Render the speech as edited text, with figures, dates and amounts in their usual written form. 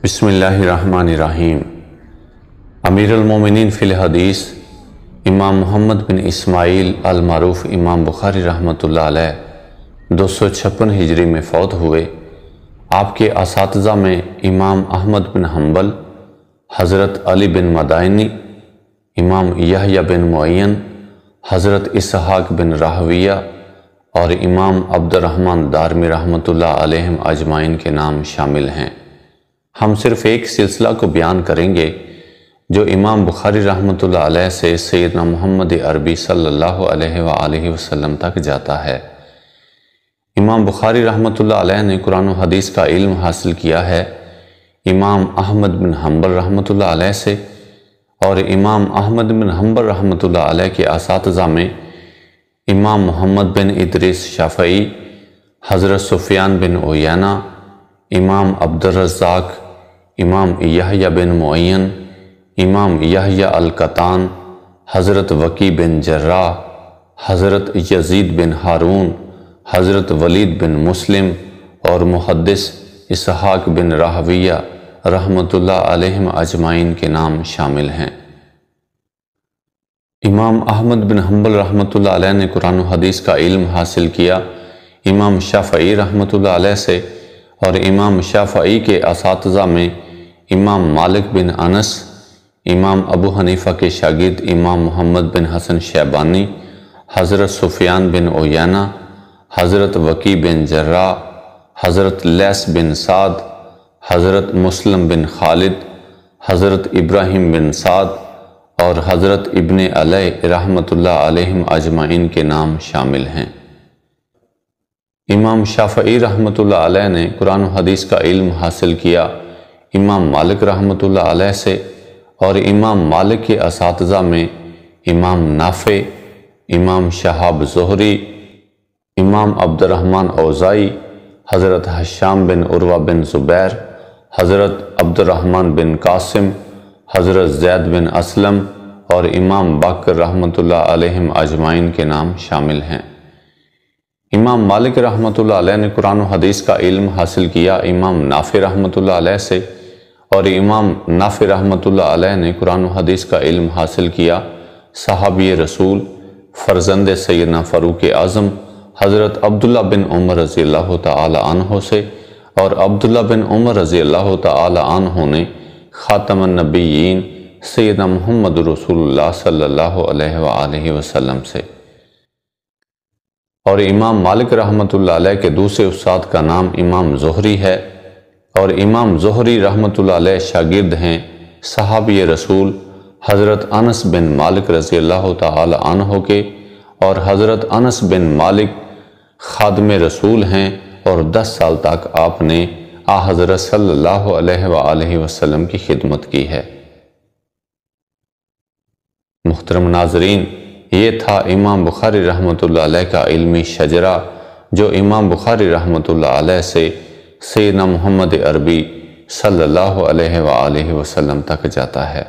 بسم اللہ الرحمن الرحیم۔ امیر المومنین فی الحدیث امام محمد بن اسماعیل المعروف امام بخاری رحمۃ اللہ علیہ 256 ہجری میں فوت ہوئے۔ آپ کے اساتذہ میں امام احمد بن حنبل، حضرت علی بن مدائنی، امام یحییٰ بن معین، حضرت اسحاق بن راہویہ اور امام عبد الرحمن دارمی رحمۃ اللہ علیہم اجمعین کے نام شامل ہیں۔ ہم صرف ایک سلسلہ کو بیان کریں گے جو امام بخاری رحمۃ اللہ علیہ سے سیدنا محمد عربی صلی اللہ علیہ وآلہ وسلم تک جاتا ہے۔ امام بخاری رحمۃ اللہ علیہ نے قرآن و حدیث کا علم حاصل کیا ہے امام احمد بن حنبل رحمۃ اللہ علیہ سے، اور امام احمد بن حنبل رحمۃ اللہ علیہ کے اساتذہ میں امام محمد بن ادریس شافعی، حضرت سفیان بن عیینہ، امام عبد الرزاق، امام یحییٰ بن معین، امام یحییٰ القطان، حضرت وکی بن جراح، حضرت یزید بن ہارون، حضرت ولید بن مسلم اور محدث اسحاق بن راہویہ رحمۃ اللہ علیہم اجمعین کے نام شامل ہیں۔ امام احمد بن حنبل رحمۃ اللہ علیہ نے قرآن و حدیث کا علم حاصل کیا امام شافعی رحمۃ اللہ علیہ سے، اور امام شافعی کے اساتذہ میں امام مالک بن انس، امام ابو حنیفہ کے شاگرد امام محمد بن حسن شیبانی، حضرت سفیان بن عیینہ، حضرت وکی بن جراح، حضرت لیث بن سعد، حضرت مسلم بن خالد، حضرت ابراہیم بن سعد اور حضرت ابن علی رحمۃ اللہ علیہم اجمعین کے نام شامل ہیں۔ امام شافعی رحمۃ اللہ علیہ نے قرآن و حدیث کا علم حاصل کیا امام مالک رحمۃ اللہ علیہ سے، اور امام مالک کے اساتذہ میں امام نافع، امام شہاب زہری، امام عبد الرحمن اوزائی، حضرت ہشام بن عروہ بن زبیر، حضرت عبد الرحمن بن قاسم، حضرت زید بن اسلم اور امام باقر رحمۃ اللہ علیہم اجمعین کے نام شامل ہیں۔ امام مالک رحمۃ اللہ علیہ نے قرآن و حدیث کا علم حاصل کیا امام نافع رحمۃ اللہ علیہ سے، اور امام نافع رحمۃ اللہ علیہ نے قرآن و حدیث کا علم حاصل کیا صحابی رسول فرزند سیدنا فاروق اعظم حضرت عبداللہ بن عمر رضی اللہ تعالی عنہ سے، اور عبداللہ بن عمر رضی اللہ تعالی عنہ نے خاتم النبیین سیدنا محمد رسول اللہ صلی اللہ علیہ وآلہ وسلم سے۔ اور امام مالک رحمۃ اللہ علیہ کے دوسرے استاد کا نام امام زہری ہے، اور امام زہری رحمۃ اللہ علیہ شاگرد ہیں صحابی رسول حضرت انس بن مالک رضی اللہ تعالی عنہ کے، اور حضرت انس بن مالک خادم رسول ہیں، اور 10 سال تک آپ نے حضرت صلی اللہ علیہ وآلہ وسلم کی خدمت کی ہے۔ محترم ناظرین، یہ تھا امام بخاری رحمۃ اللہ علیہ کا علمی شجرہ جو امام بخاری رحمۃ اللہ علیہ سے سیدنا محمد عربی صلی اللہ علیہ وآلہ وسلم تک جاتا ہے۔